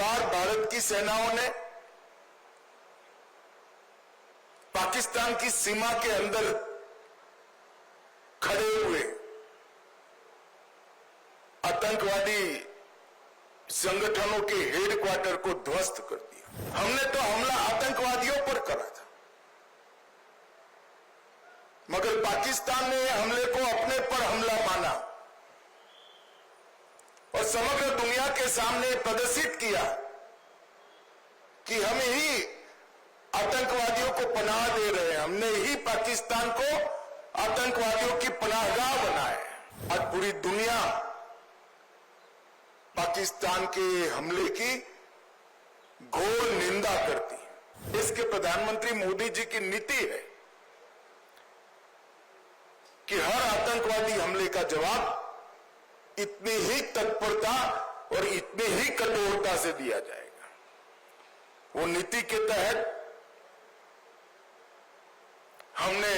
बार भारत की सेनाओं ने पाकिस्तान की सीमा के अंदर खड़े हुए आतंकवादी संगठनों के हेडक्वार्टर को ध्वस्त कर दिया। हमने तो हमला आतंकवादियों पर करा था, मगर पाकिस्तान ने हमले को अपने पर हमला माना और समग्र दुनिया के सामने प्रदर्शित किया कि हम ही आतंकवादियों को पनाह दे रहे हैं, हमने ही पाकिस्तान को आतंकवादियों की पनाहगाह बनाया है। आज पूरी दुनिया पाकिस्तान के हमले की घोर निंदा करती है। इसके प्रधानमंत्री मोदी जी की नीति है कि हर आतंकवादी हमले का जवाब इतनी ही तत्परता और इतनी ही कठोरता से दिया जाएगा। वो नीति के तहत हमने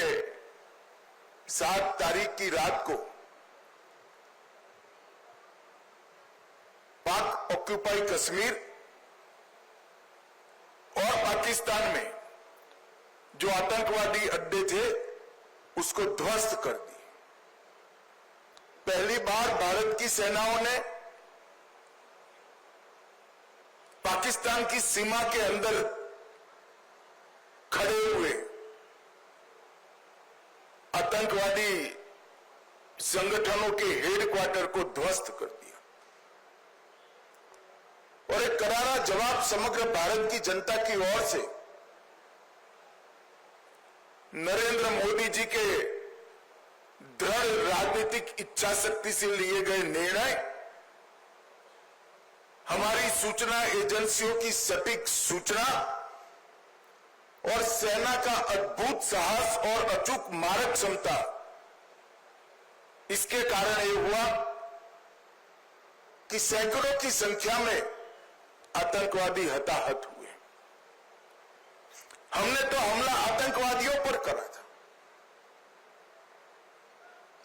7 तारीख की रात को पाक ऑक्यूपाई कश्मीर और पाकिस्तान में जो आतंकवादी अड्डे थे उसको ध्वस्त कर दी। पहली बार भारत की सेनाओं ने पाकिस्तान की सीमा के अंदर खड़े हुए आतंकवादी संगठनों के हेडक्वार्टर को ध्वस्त कर दिया और एक करारा जवाब समग्र भारत की जनता की ओर से नरेंद्र मोदी जी के दृढ़ राजनीतिक इच्छा शक्ति से लिए गए निर्णय, हमारी सूचना एजेंसियों की सटीक सूचना और सेना का अद्भुत साहस और अचूक मारक क्षमता, इसके कारण ये हुआ कि सैकड़ों की संख्या में आतंकवादी हताहत हुए। हमने तो हमला आतंकवादियों पर करा था,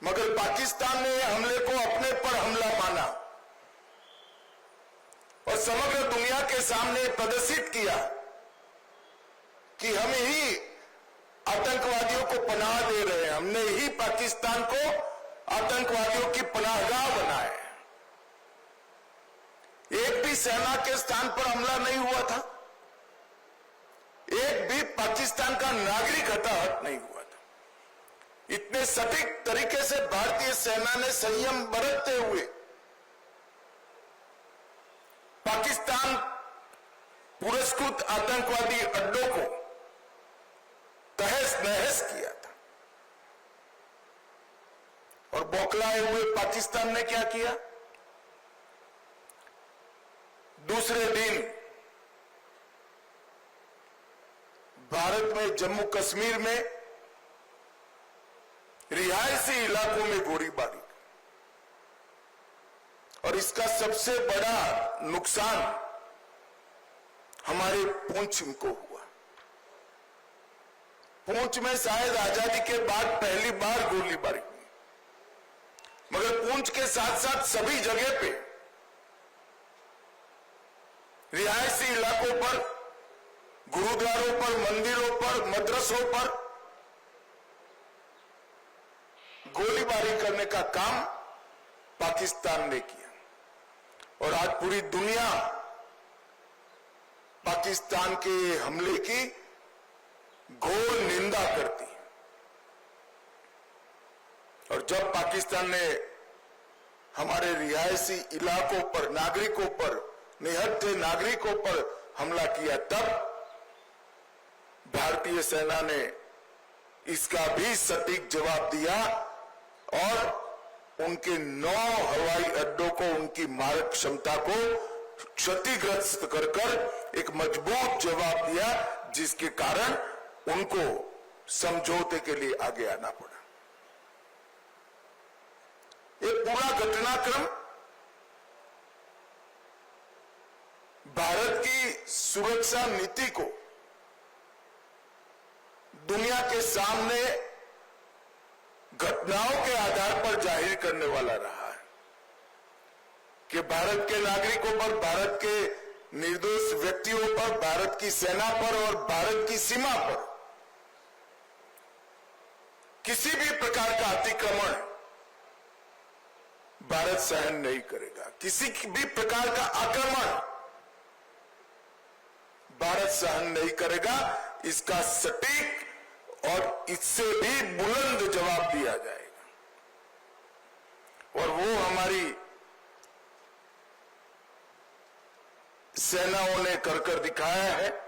मगर पाकिस्तान ने हमले को अपने पर हमला माना और समग्र दुनिया के सामने प्रदर्शित किया कि हम ही आतंकवादियों को पनाह दे रहे हैं, हमने ही पाकिस्तान को आतंकवादियों की पनाहगाह बनाया है। एक भी सेना के स्थान पर हमला नहीं हुआ था, एक भी पाकिस्तान का नागरिक हताहत नहीं हुआ था। इतने सटीक तरीके से भारतीय सेना ने संयम बरतते हुए पाकिस्तान पुरस्कृत आतंकवादी अड्डों को तहस नहस किया था। और बौखलाए हुए पाकिस्तान ने क्या किया? दूसरे दिन भारत में जम्मू कश्मीर में रिहायशी इलाकों में गोलीबारी, और इसका सबसे बड़ा नुकसान हमारे पुंछ को हुआ। पुंछ में शायद आजादी के बाद पहली बार गोलीबारी हुई, मगर पुंछ के साथ साथ सभी जगह पे रिहायशी इलाकों पर, गुरुद्वारों पर, मंदिरों पर, मदरसों पर गोलीबारी करने का काम पाकिस्तान ने किया। और आज पूरी दुनिया पाकिस्तान के हमले की घोर निंदा करती है। और जब पाकिस्तान ने हमारे रिहायशी इलाकों पर, नागरिकों पर, निहत्थे नागरिकों पर हमला किया, तब भारतीय सेना ने इसका भी सटीक जवाब दिया और उनके 9 हवाई अड्डों को, उनकी मारक क्षमता को क्षतिग्रस्त कर कर एक मजबूत जवाब दिया, जिसके कारण उनको समझौते के लिए आगे आना पड़ा। ये पूरा घटनाक्रम भारत की सुरक्षा नीति को दुनिया के सामने घटनाओं के आधार पर जाहिर करने वाला रहा है कि भारत के नागरिकों पर, भारत के निर्दोष व्यक्तियों पर, भारत की सेना पर और भारत की सीमा पर किसी भी प्रकार का अतिक्रमण भारत सहन नहीं करेगा। किसी भी प्रकार का आक्रमण भारत सहन नहीं करेगा। इसका सटीक और इससे भी बुलंद जवाब दिया जाएगा और वो हमारी सेनाओं ने कर दिखाया है।